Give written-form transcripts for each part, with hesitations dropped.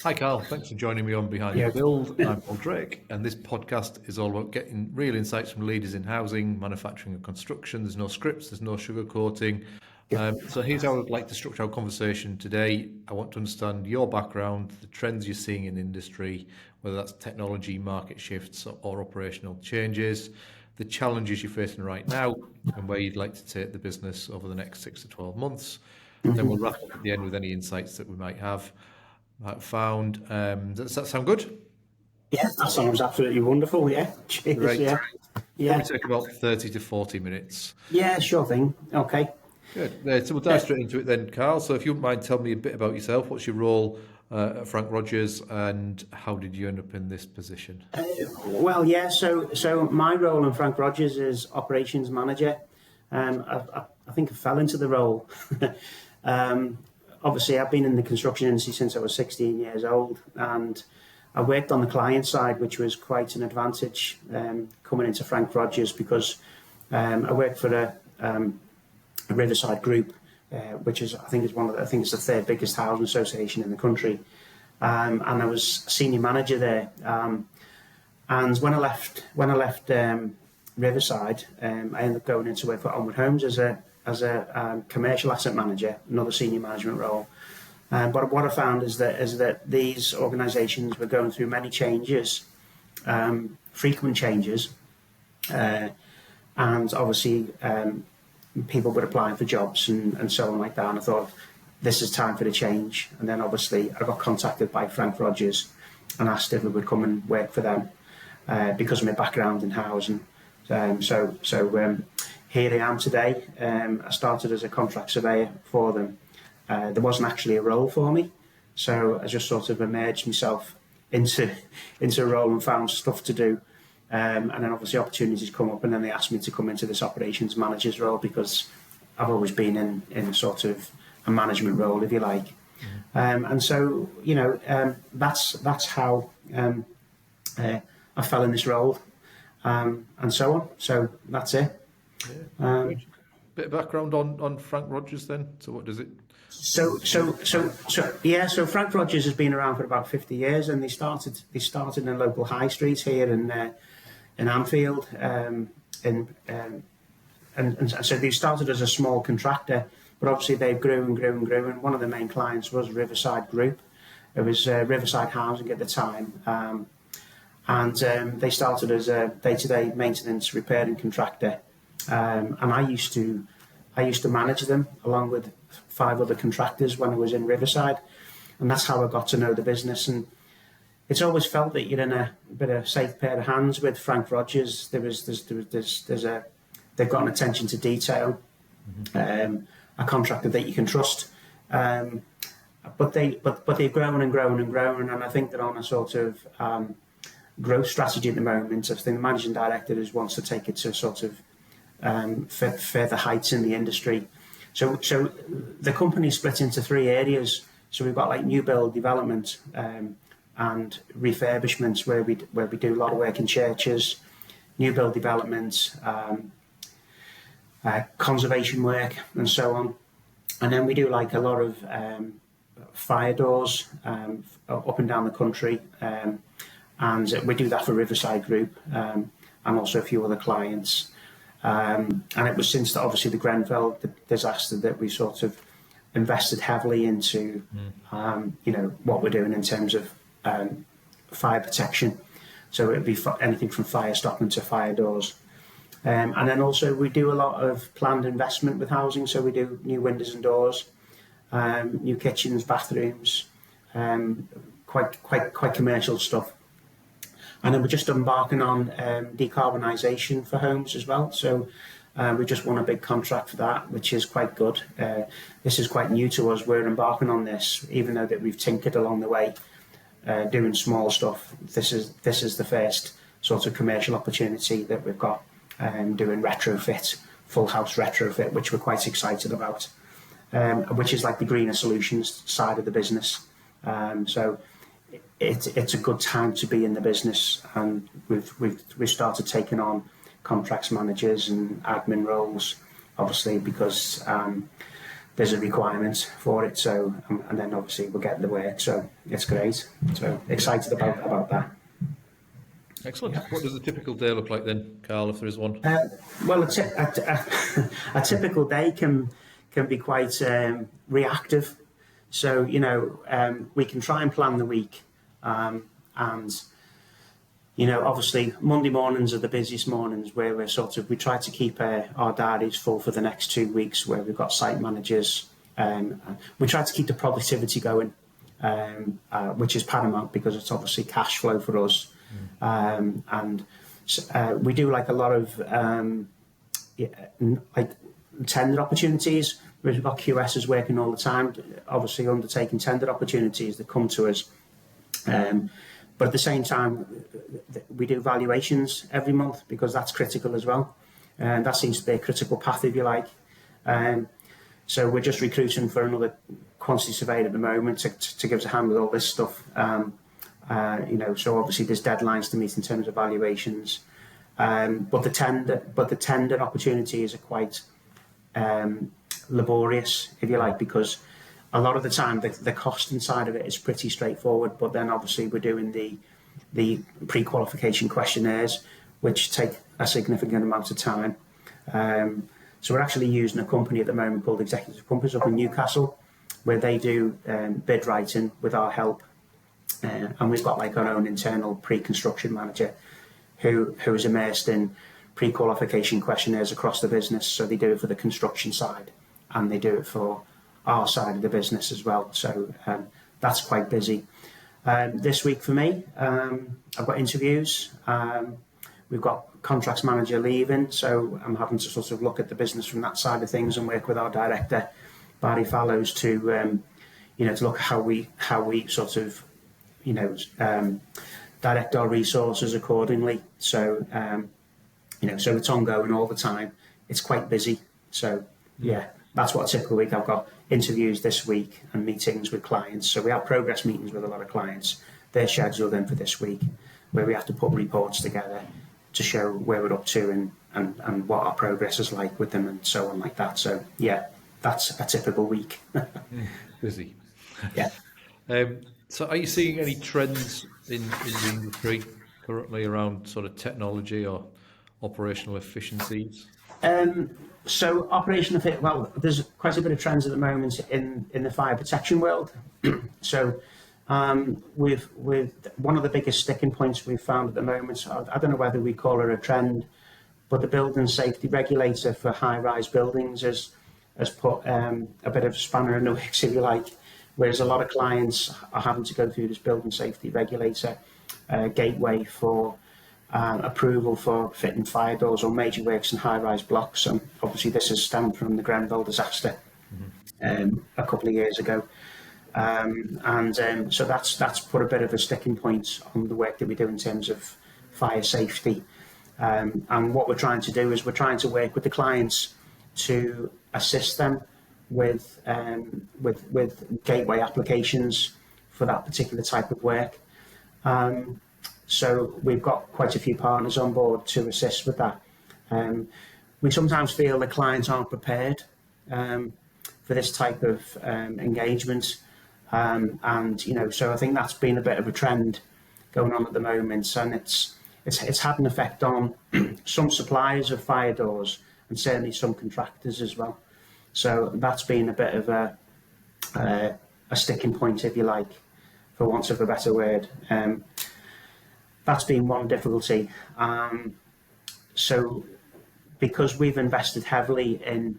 Hi, Carl. Thanks for joining me on Behind Yeah. the Build. I'm Paul Drake, and this podcast is all about getting real insights from leaders in housing, manufacturing, and construction. There's no scripts, there's no sugarcoating. Yeah. So here's how I'd like to structure our conversation today. I want to understand your background, the trends you're seeing in industry, whether that's technology, market shifts, or operational changes, the challenges you're facing right now, and where you'd like to take the business over the next 6 to 12 months. Then we'll wrap up at the end with any insights that we might have found. Does that sound good? Yeah, that sounds absolutely wonderful. Yeah. Cheers. Great. Yeah. Probably Yeah. take about 30 to 40 minutes. Yeah, sure thing. Okay. Good. So we'll dive Yeah. straight into it then, Carl. So if you wouldn't mind telling me a bit about yourself, what's your role at Frank Rogers, and how did you end up in this position? Well, yeah. So my role in Frank Rogers is operations manager. I think I fell into the role. Obviously, I've been in the construction industry since I was 16 years old, and I worked on the client side, which was quite an advantage coming into Frank Rogers because I worked for a Riverside Group, which is I think it's the third biggest housing association in the country, and I was senior manager there. And when I left Riverside, I ended up going into work for Onward Homes as a commercial asset manager, another senior management role. But what I found is that these organisations were going through many changes, frequent changes, and obviously people were applying for jobs and so on like that. And I thought, this is time for the change. And then obviously I got contacted by Frank Rogers and asked if I would come and work for them because of my background in housing. So here I am today. I started as a contract surveyor for them. There wasn't actually a role for me, so I just sort of immersed myself into a role and found stuff to do. And then obviously opportunities come up, and then they asked me to come into this operations manager's role because I've always been in sort of a management role, if you like. And so that's how I fell in this role, and so on. So that's it. Yeah. Bit of background on Frank Rogers then. So what does it? So Frank Rogers has been around for about 50 years, and they started in a local high street here in Anfield, and so they started as a small contractor, but obviously they grew and grew and grew, and one of the main clients was Riverside Group. It was Riverside Housing at the time, and they started as a day-to-day maintenance repairing contractor, and I used to manage them along with 5 other contractors when I was in Riverside, and that's how I got to know the business. And it's always felt that you're in a bit of a safe pair of hands with Frank Rogers. They've got an attention to detail, a contractor that you can trust, but they've grown and grown and grown, and I think they're on a sort of growth strategy at the moment. I think the managing director wants to take it to sort of further heights in the industry. So the company split into 3 areas. So we've got like new build development and refurbishments where we do a lot of work in churches, new build developments, conservation work, and so on. And then we do like a lot of fire doors up and down the country, and we do that for Riverside Group and also a few other clients. And it was since obviously the Grenfell disaster that we sort of invested heavily into, what we're doing in terms of fire protection. So it'd be anything from fire stopping to fire doors. And then also we do a lot of planned investment with housing. So we do new windows and doors, new kitchens, bathrooms, quite commercial stuff. And then we're just embarking on decarbonisation for homes as well. So we just won a big contract for that, which is quite good. This is quite new to us. We're embarking on this, even though that we've tinkered along the way, doing small stuff. This is the first sort of commercial opportunity that we've got, doing retrofit, full house retrofit, which we're quite excited about, which is like the greener solutions side of the business. So it's a good time to be in the business, and we've started taking on contracts managers and admin roles, obviously because there's a requirement for it. So and then obviously we're getting the work. So it's great. So excited about that. Excellent. What does a typical day look like then, Carl, if there is one? Well, a typical day can be quite reactive. So, we can try and plan the week. And, obviously Monday mornings are the busiest mornings where we try to keep our diaries full for the next 2 weeks, where we've got site managers. We try to keep the productivity going, which is paramount because it's obviously cash flow for us. And we do like a lot of like tender opportunities. We've got QSs working all the time, obviously undertaking tender opportunities that come to us. But at the same time, we do valuations every month because that's critical as well. And that seems to be a critical path, if you like. So we're just recruiting for another quantity surveyor at the moment to give us a hand with all this stuff. So obviously there's deadlines to meet in terms of valuations, but the tender opportunities are quite laborious, if you like, because a lot of the time the cost inside of it is pretty straightforward. But then obviously we're doing the pre-qualification questionnaires, which take a significant amount of time. So we're actually using a company at the moment called Executive Compass up in Newcastle, where they do bid writing with our help. And we've got like our own internal pre-construction manager who is immersed in pre-qualification questionnaires across the business. So they do it for the construction side and they do it for our side of the business as well. So that's quite busy. This week for me, I've got interviews. We've got contracts manager leaving, so I'm having to sort of look at the business from that side of things and work with our director, Barry Fallows, to look at how we sort of direct our resources accordingly. So so it's ongoing all the time. It's quite busy. So yeah, that's what a typical week. I've got interviews this week and meetings with clients. So we have progress meetings with a lot of clients. They're scheduled in for this week, where we have to put reports together to show where we're up to and what our progress is like with them and so on like that. So yeah, that's a typical week. Busy. Yeah. So are you seeing any trends in the industry currently around sort of technology or operational efficiencies? So operational fit. Well, there's quite a bit of trends at the moment in the fire protection world. So with one of the biggest sticking points we've found at the moment, I don't know whether we call it a trend, but the building safety regulator for high-rise buildings has put a bit of a spanner in the works, if you like. Whereas a lot of clients are having to go through this building safety regulator gateway for approval for fitting fire doors or major works in high-rise blocks. And obviously this has stemmed from the Grenfell disaster a couple of years ago. So that's put a bit of a sticking point on the work that we do in terms of fire safety. And what we're trying to do is we're trying to work with the clients to assist them with gateway applications for that particular type of work. So we've got quite a few partners on board to assist with that. We sometimes feel the clients aren't prepared for this type of engagement. So I think that's been a bit of a trend going on at the moment, and it's had an effect on some suppliers of fire doors and certainly some contractors as well. So that's been a bit of a sticking point, if you like, for want of a better word. That's been one difficulty. So because we've invested heavily in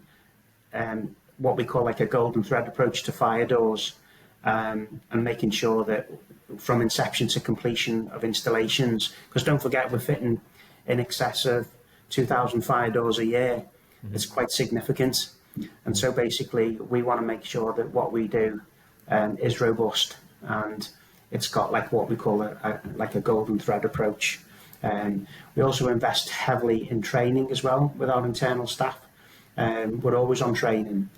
what we call like a golden thread approach to fire doors, and making sure that from inception to completion of installations, because don't forget we're fitting in excess of 2,000 fire doors a year. It's quite significant. And so basically we want to make sure that what we do is robust and it's got like what we call a golden thread approach. We also invest heavily in training as well with our internal staff. We're always on training,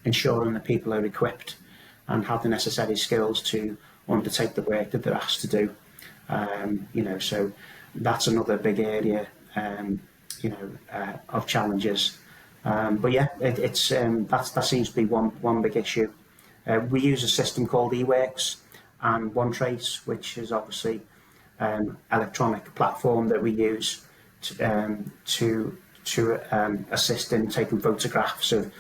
ensuring that people are equipped and have the necessary skills to undertake the work that they're asked to do. So that's another big area, of challenges. But yeah, that seems to be one big issue. We use a system called eWorks and OneTrace, which is obviously electronic platform that we use to assist in taking photographs of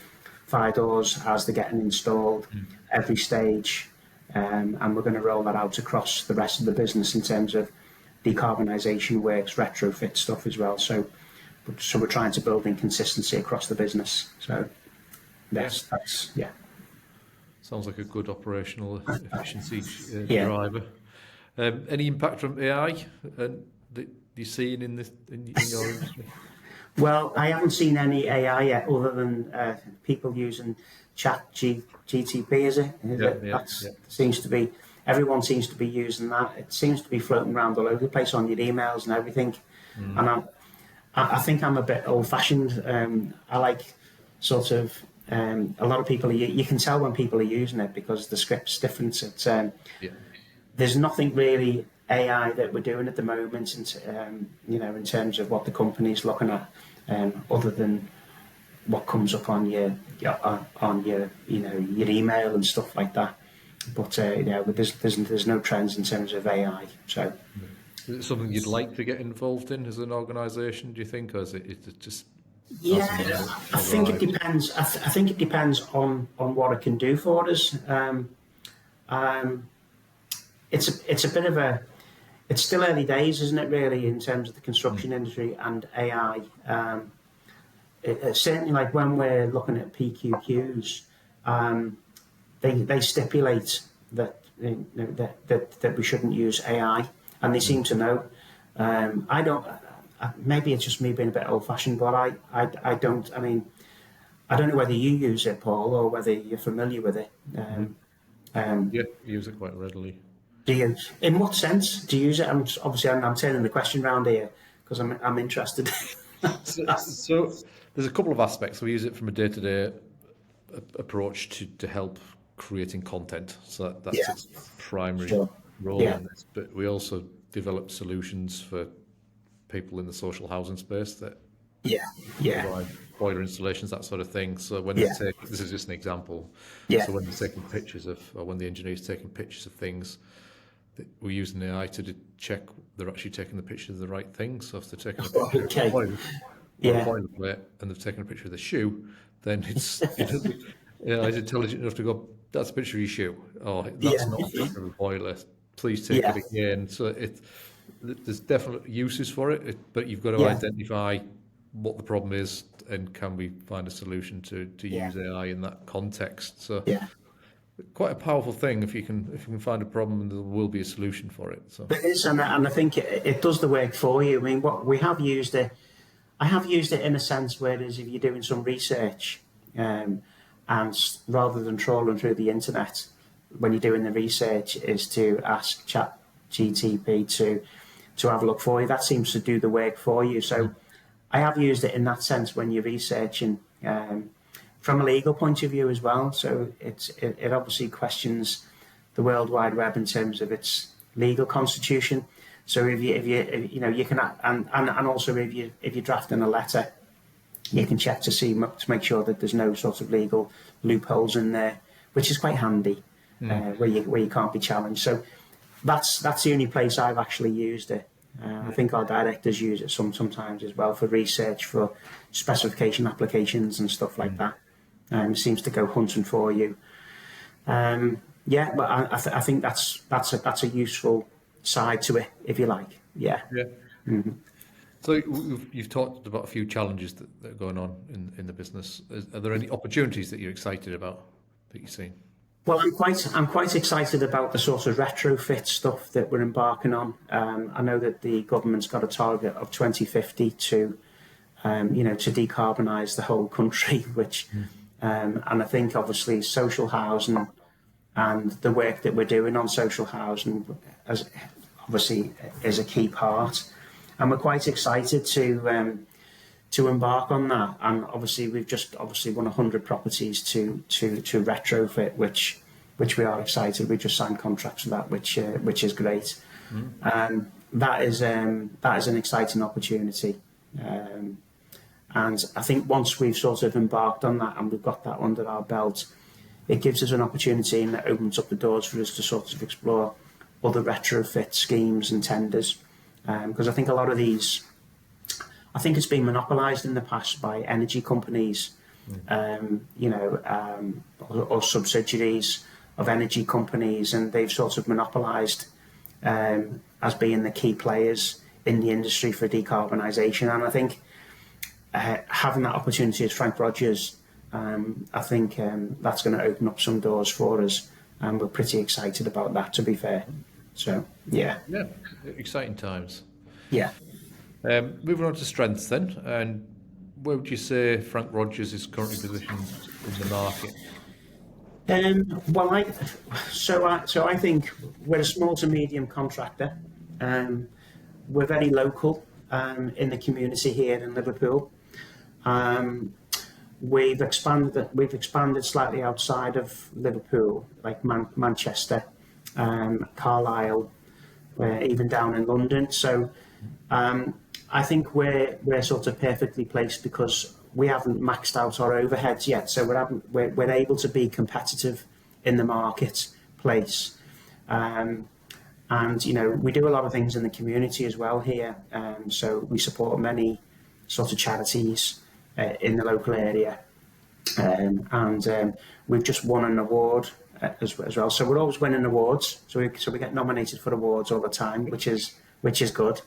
fire doors as they're getting installed, every stage, and we're going to roll that out across the rest of the business in terms of decarbonisation works, retrofit stuff as well. So we're trying to build in consistency across the business. So that's yeah. Sounds like a good operational efficiency Yeah. driver. Any impact from AI that you're seeing in your industry? Well, I haven't seen any AI yet, other than people using GTP. Is it? Seems to be, everyone seems to be using that. It seems to be floating around all over the place on your emails and everything. And I think I'm a bit old-fashioned. I like sort of a lot of people. You can tell when people are using it because the script's different. It's, there's nothing really AI that we're doing at the moment, in terms of what the company's looking at, other than what comes up on your email and stuff like that. But there's no trends in terms of AI. So, is it something you'd like to get involved in as an organisation? Do you think, or is it just? Yeah, I think it depends. I think it depends on what it can do for us. It's a bit of a. It's still early days, isn't it, really, in terms of the construction industry and AI. Certainly, like when we're looking at PQQs, they stipulate that that we shouldn't use AI, and they seem to know. I don't. Maybe it's just me being a bit old-fashioned, but I don't. I mean, I don't know whether you use it, Paul, or whether you're familiar with it. Yeah, use it quite readily. Do you? In what sense do you use it? I'm turning the question around here because I'm interested. So there's a couple of aspects. We use it from a day-to-day approach to help creating content. So that's its primary role in this. But we also develop solutions for people in the social housing space that provide boiler installations, that sort of thing. So when they take, this is just an example. So when they're taking pictures of, or when the engineer's taking pictures of things, we're using AI to check they're actually taking the picture of the right thing. So if they're taking a picture of a boiler plate and they've taken a picture of the shoe, then it's intelligent enough to go, that's a picture of your shoe. Oh, that's not a picture of a boiler. Please take it again. So there's definite uses for it, but you've got to identify what the problem is and can we find a solution to use AI in that context. So quite a powerful thing if you can find a problem and there will be a solution for it. So it is, and I think it does the work for you. I mean, what we have used it. I have used it in a sense where if you're doing some research, and rather than trawling through the internet, when you're doing the research, is to ask ChatGTP to have a look for you. That seems to do the work for you. So I have used it in that sense when you're researching. From a legal point of view as well, so it obviously questions the World Wide Web in terms of its legal constitution. So if you can, and also if you're drafting a letter, you can check to make sure that there's no sort of legal loopholes in there, which is quite handy, where you can't be challenged. So that's the only place I've actually used it. I think our directors use it sometimes as well for research, for specification applications and stuff like that. It seems to go hunting for you. But I think that's a useful side to it, if you like. Yeah. Mm-hmm. So you've talked about a few challenges that are going on in the business. Are there any opportunities that you're excited about that you've seen? Well, I'm quite excited about the sort of retrofit stuff that we're embarking on. I know that the government's got a target of 2050 to decarbonise the whole country, which. And I think obviously social housing and the work that we're doing on social housing obviously is a key part, and we're quite excited to embark on that. And obviously we've just won 100 properties to retrofit, which we are excited. We just signed contracts for that, which is great. That is an exciting opportunity. And I think once we've sort of embarked on that and we've got that under our belt, it gives us an opportunity and it opens up the doors for us to sort of explore other retrofit schemes and tenders. Because I think a lot of these, I think it's been monopolised in the past by energy companies, or subsidiaries of energy companies, and they've sort of monopolised as being the key players in the industry for decarbonisation. And I think having that opportunity as Frank Rogers, I think that's going to open up some doors for us, and we're pretty excited about that, to be fair. So, yeah. Yeah, exciting times. Yeah. Moving on to strengths then, and where would you say Frank Rogers is currently positioned in the market? I think we're a small to medium contractor. We're very local in the community here in Liverpool. We've expanded slightly outside of Liverpool, like Manchester, Carlisle, even down in London. So I think we're sort of perfectly placed because we haven't maxed out our overheads yet. So we're able to be competitive in the marketplace. And we do a lot of things in the community as well here. So we support many sort of charities in the local area, and we've just won an award as well. So we're always winning awards. So we get nominated for awards all the time, which is good.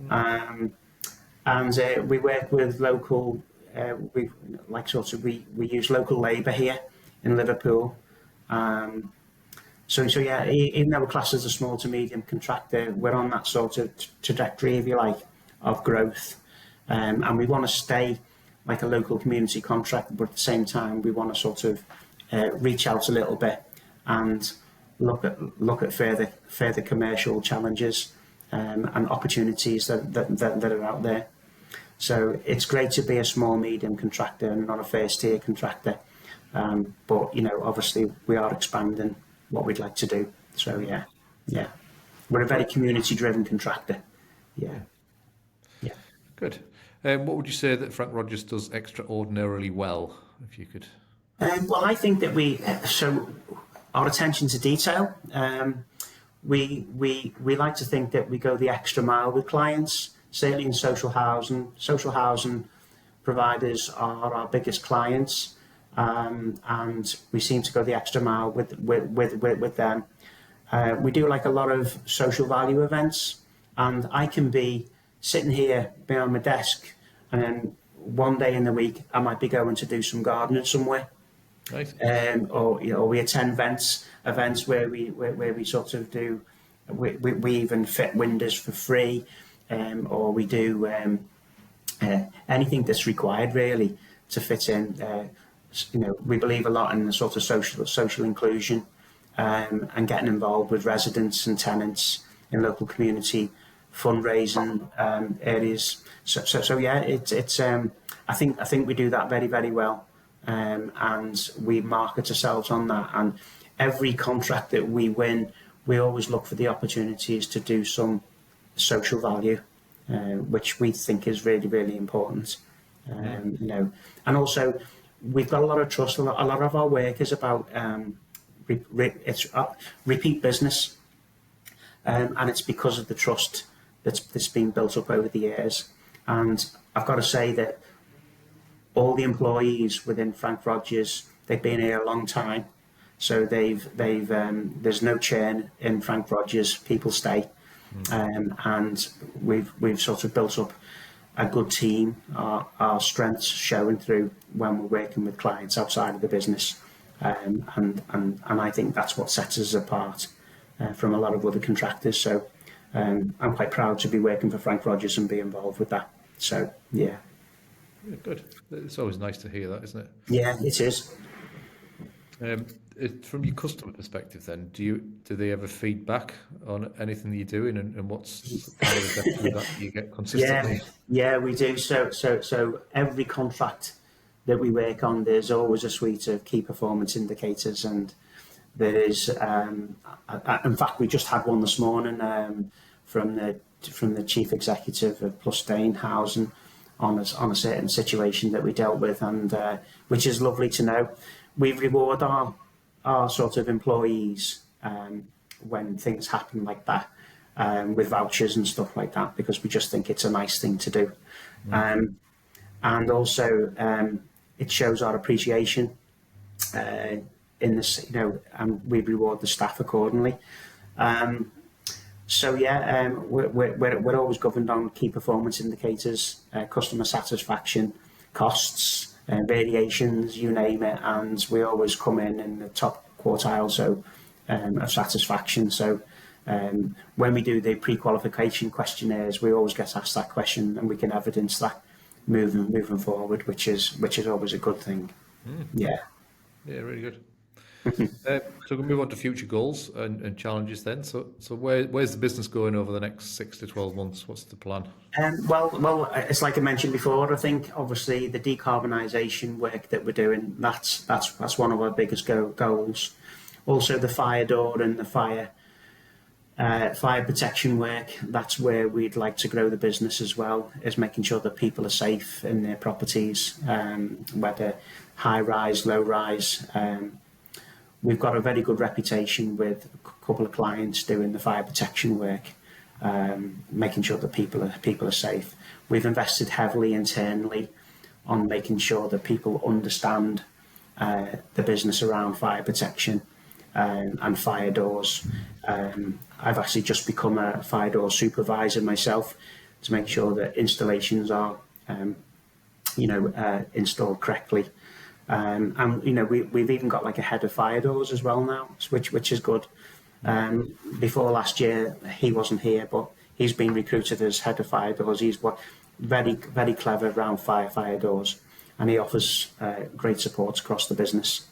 And we work with local. We use local labour here in Liverpool. Even though we're classed as a small to medium contractor, we're on that sort of trajectory, if you like, of growth. And we want to stay like a local community contractor, but at the same time, we want to sort of reach out a little bit and look at further commercial challenges and opportunities that are out there. So it's great to be a small medium contractor and not a first tier contractor. But obviously we are expanding what we'd like to do. So yeah, we're a very community driven contractor. Yeah. Good. What would you say that Frank Rogers does extraordinarily well, if you could? Well, I think that our attention to detail. We like to think that we go the extra mile with clients. Certainly in social housing providers are our biggest clients, and we seem to go the extra mile with them. We do like a lot of social value events, and I can be sitting here behind my desk, and then one day in the week I might be going to do some gardening somewhere. Nice. Or we attend events where we sort of do we even fit windows for free, or we do anything that's required really to fit in. We believe a lot in the sort of social inclusion, and getting involved with residents and tenants in local community fundraising areas. So yeah, it's I think we do that very, very well, and we market ourselves on that. And every contract that we win, we always look for the opportunities to do some social value, which we think is really, really important. And also we've got a lot of trust. A lot of our work is about repeat business, and it's because of the trust that's been built up over the years. And I've got to say that all the employees within Frank Rogers, they've been here a long time. So there's no churn in Frank Rogers. People stay, and we've sort of built up a good team. Our strengths showing through when we're working with clients outside of the business, and I think that's what sets us apart from a lot of other contractors. So I'm quite proud to be working for Frank Rogers and be involved with that. So yeah. Good. It's always nice to hear that, isn't it? Yeah, it is. From your customer perspective, then, do they ever feedback on anything that you're doing, and what's kind of the depth of that you get consistently? Yeah, we do. So every contract that we work on, there's always a suite of key performance indicators, and there is. In fact, we just had one this morning from the chief executive of Plus Housing on a certain situation that we dealt with, and which is lovely to know. We reward our sort of employees when things happen like that, with vouchers and stuff like that, because we just think it's a nice thing to do. And also it shows our appreciation in this, and we reward the staff accordingly. So yeah, we're always governed on key performance indicators, customer satisfaction, costs, variations, you name it, and we always come in the top quartile of satisfaction. So when we do the pre-qualification questionnaires, we always get asked that question, and we can evidence that moving forward, which is always a good thing. Yeah, really good. So we'll move on to future goals and challenges then. So where's the business going over the next 6 to 12 months? What's the plan? Well, it's like I mentioned before. I think obviously the decarbonisation work that we're doing, that's one of our biggest goals. Also the fire door and the fire protection work, that's where we'd like to grow the business as well, is making sure that people are safe in their properties, whether high rise, low rise. We've got a very good reputation with a couple of clients doing the fire protection work, making sure that people are safe. We've invested heavily internally on making sure that people understand the business around fire protection and fire doors. I've actually just become a fire door supervisor myself to make sure that installations are installed correctly. And we've even got like a head of fire doors as well now, which is good. Before last year he wasn't here, but he's been recruited as head of fire doors. He's very, very clever around fire doors, and he offers great support across the business.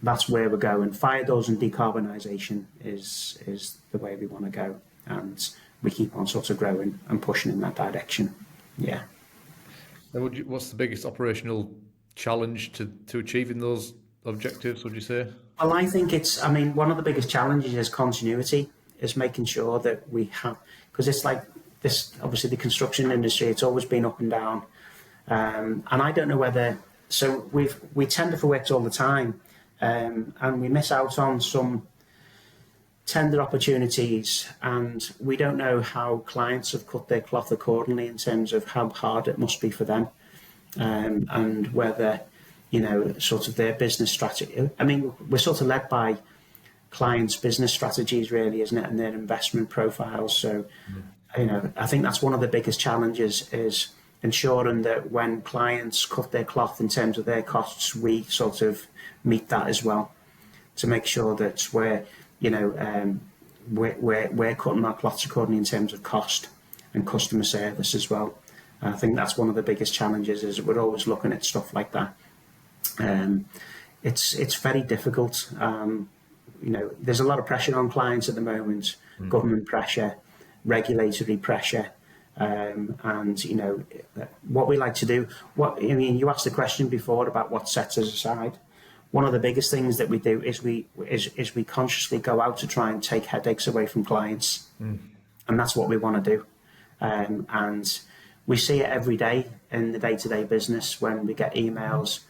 That's where we're going. Fire doors and decarbonisation is the way we want to go, and we keep on sort of growing and pushing in that direction. Yeah. What's the biggest operational challenge to achieving those objectives, would you say? Well, I think one of the biggest challenges is continuity, is making sure that we have, because it's like this, obviously the construction industry, it's always been up and down. And I don't know whether, so we tender for works all the time, and we miss out on some tender opportunities, and we don't know how clients have cut their cloth accordingly in terms of how hard it must be for them, and whether sort of their business strategy. I mean, we're sort of led by clients' business strategies, really, isn't it, and their investment profiles. So I think that's one of the biggest challenges, is ensuring that when clients cut their cloth in terms of their costs, we sort of meet that as well, to make sure that we're cutting our cloths accordingly in terms of cost and customer service as well. I think that's one of the biggest challenges, is we're always looking at stuff like that. It's very difficult. There's a lot of pressure on clients at the moment, government pressure, regulatory pressure, and what we like to do. You asked the question before about what sets us aside. One of the biggest things that we do is we consciously go out to try and take headaches away from clients, and that's what we want to do. And we see it every day in the day-to-day business when we get emails.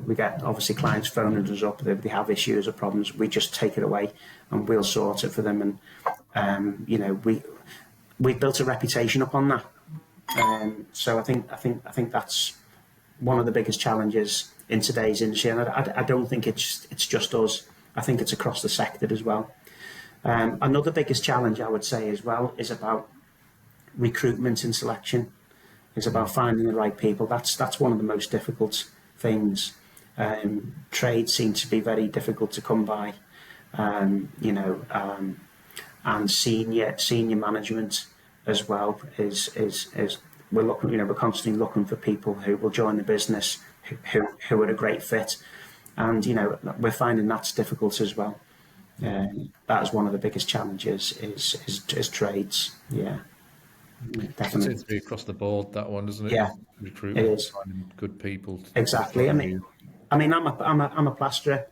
We get obviously clients phoning us up, they have issues or problems. We just take it away and we'll sort it for them. And we've built a reputation upon that. So I think that's one of the biggest challenges in today's industry, and I don't think it's just us. I think it's across the sector as well. Another biggest challenge, I would say, as well, is about recruitment and selection. It's about finding the right people. That's one of the most difficult things. Trades seem to be very difficult to come by, and senior management as well is we're looking. We're constantly looking for people who will join the business, who are a great fit, and we're finding that's difficult as well. That is one of the biggest challenges is trades. Yeah, definitely. It seems to be across the board, that one, doesn't it? Yeah, recruitment, it is. finding good people. Exactly. I mean, I'm a plasterer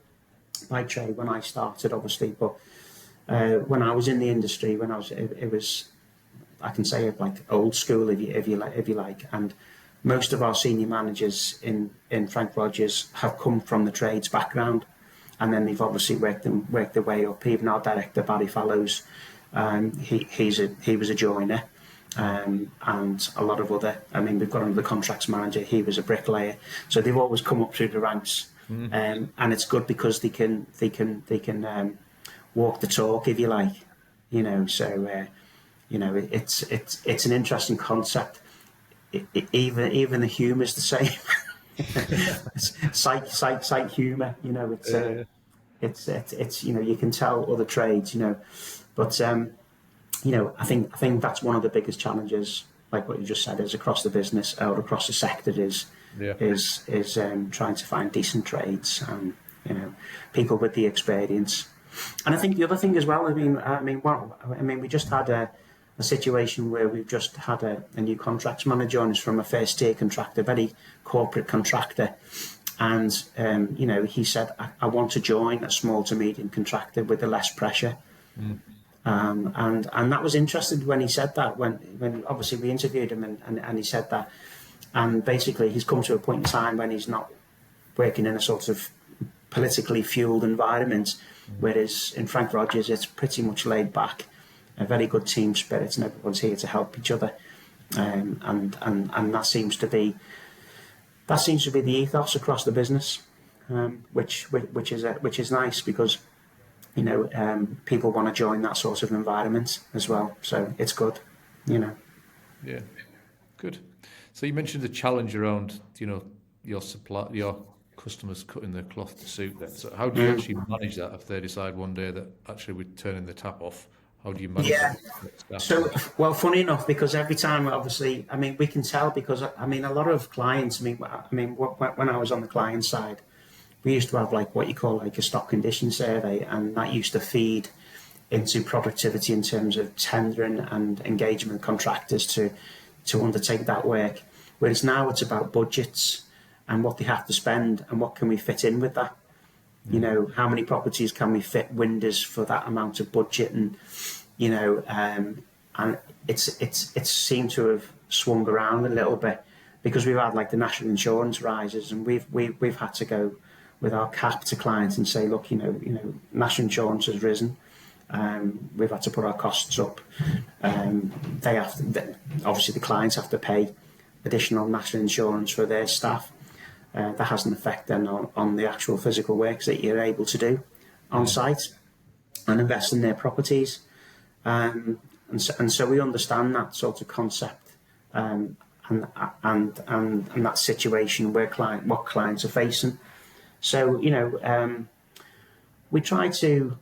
by trade when I started, obviously, but when I was in the industry, I can say it like old school if you like, and most of our senior managers in Frank Rogers have come from the trades background, and then they've obviously worked their way up. Even our director Barry Fallows, he was a joiner, and a lot of other. I mean, we've got another contracts manager. He was a bricklayer, so they've always come up through the ranks, and it's good because they can walk the talk, if you like, So it's an interesting concept. Even the humour is the same. Psych humour, it's you can tell other trades, but I think that's one of the biggest challenges, like what you just said, is across the business or across the sector is trying to find decent trades and people with the experience. And I think the other thing as well, we just had a situation where we've just had a new contracts manager on us from a first tier contractor, very corporate contractor, and he said, I want to join a small to medium contractor with the less pressure. And that was interesting when he said that, when obviously we interviewed him and he said that, and basically he's come to a point in time when he's not working in a sort of politically fueled environment, whereas in Frank Rogers it's pretty much laid back, a very good team spirit, and everyone's here to help each other, and that seems to be the ethos across the business, which is nice because people want to join that sort of environment as well, so it's good. Yeah, good. So you mentioned the challenge around your customers cutting their cloth to suit them. So how do you actually manage that if they decide one day that actually we're turning the tap off? How do you manage that? So, well, funny enough, because every time, obviously, we can tell because, a lot of clients, when I was on the client side, we used to have what you call a stock condition survey, and that used to feed into productivity in terms of tendering and engagement contractors to undertake that work. Whereas now it's about budgets and what they have to spend and what can we fit in with that. How many properties can we fit windows for that amount of budget, and and it's seemed to have swung around a little bit because we've had the national insurance rises, and we've had to go with our cap to clients and say, look, national insurance has risen. We've had to put our costs up. Obviously the clients have to pay additional national insurance for their staff. That has an effect then on the actual physical works that you're able to do on site and invest in their properties. And so we understand that sort of concept and that situation where what clients are facing. So, we try to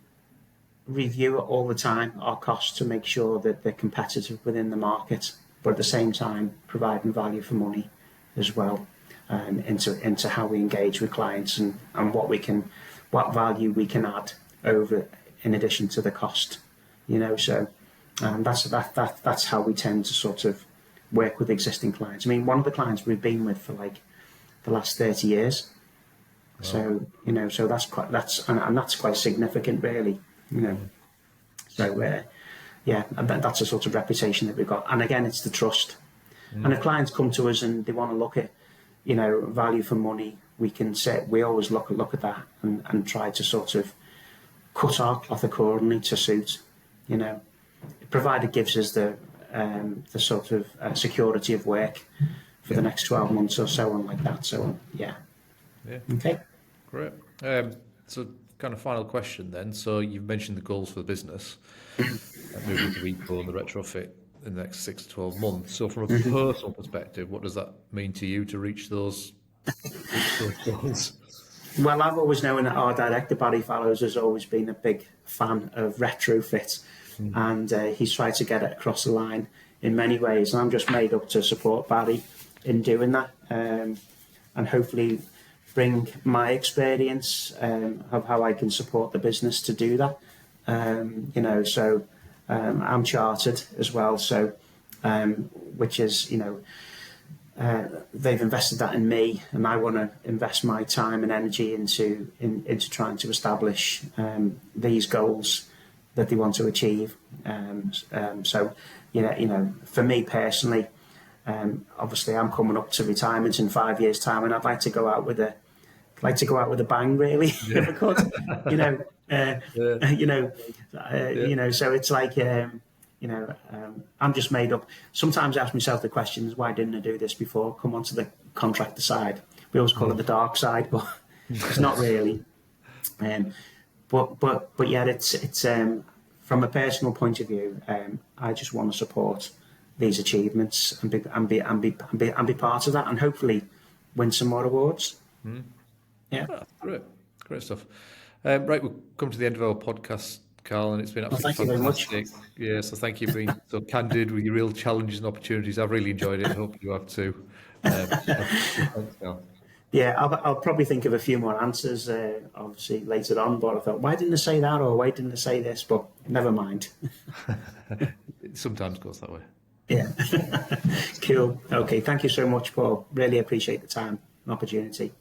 review it all the time, our costs, to make sure that they're competitive within the market, but at the same time providing value for money as well. Into how we engage with clients and what value we can add over in addition to the cost, So that's how we tend to sort of work with existing clients. One of the clients we've been with for the last 30 years. Wow. So so that's quite significant, really. So that's a sort of reputation that we've got. And again, it's the trust. And if clients come to us and they want to look at value for money, we always look at that and try to sort of cut our cloth accordingly to suit, provided it gives us the sort of security of work for the next 12 months or so on, like that. So yeah. Okay. Great. So kind of final question then. So you've mentioned the goals for the business, moving to eco and the retrofit in the next 6 to 12 months. So from a personal perspective, what does that mean to you to reach those goals? Well, I've always known that our director, Barry Fallows, has always been a big fan of retrofit, and he's tried to get it across the line in many ways. And I'm just made up to support Barry in doing that, and hopefully bring my experience of how I can support the business to do that. I'm chartered as well, so which is, they've invested that in me, and I want to invest my time and energy into trying to establish these goals that they want to achieve. So, for me personally, obviously I'm coming up to retirement in 5 years' time, and I'd like to go out with a bang, really, if I could. So it's like, I'm just made up. Sometimes I ask myself the questions, why didn't I do this before? Come onto the contractor side. We always call it the dark side, but it's not really. But yeah, it's from a personal point of view, I just want to support these achievements and be part of that, and hopefully win some more awards. Yeah, great stuff. Right, we've come to the end of our podcast, Carl, and it's been absolutely fantastic. Thank you very much. Yeah, so thank you for being so candid with your real challenges and opportunities. I've really enjoyed it. I hope you have too. Thanks, Carl. Yeah, I'll probably think of a few more answers, obviously, later on, but I thought, why didn't I say that, or why didn't I say this? But never mind. It sometimes goes that way. Yeah. Cool. Okay, thank you so much, Paul. Really appreciate the time and opportunity.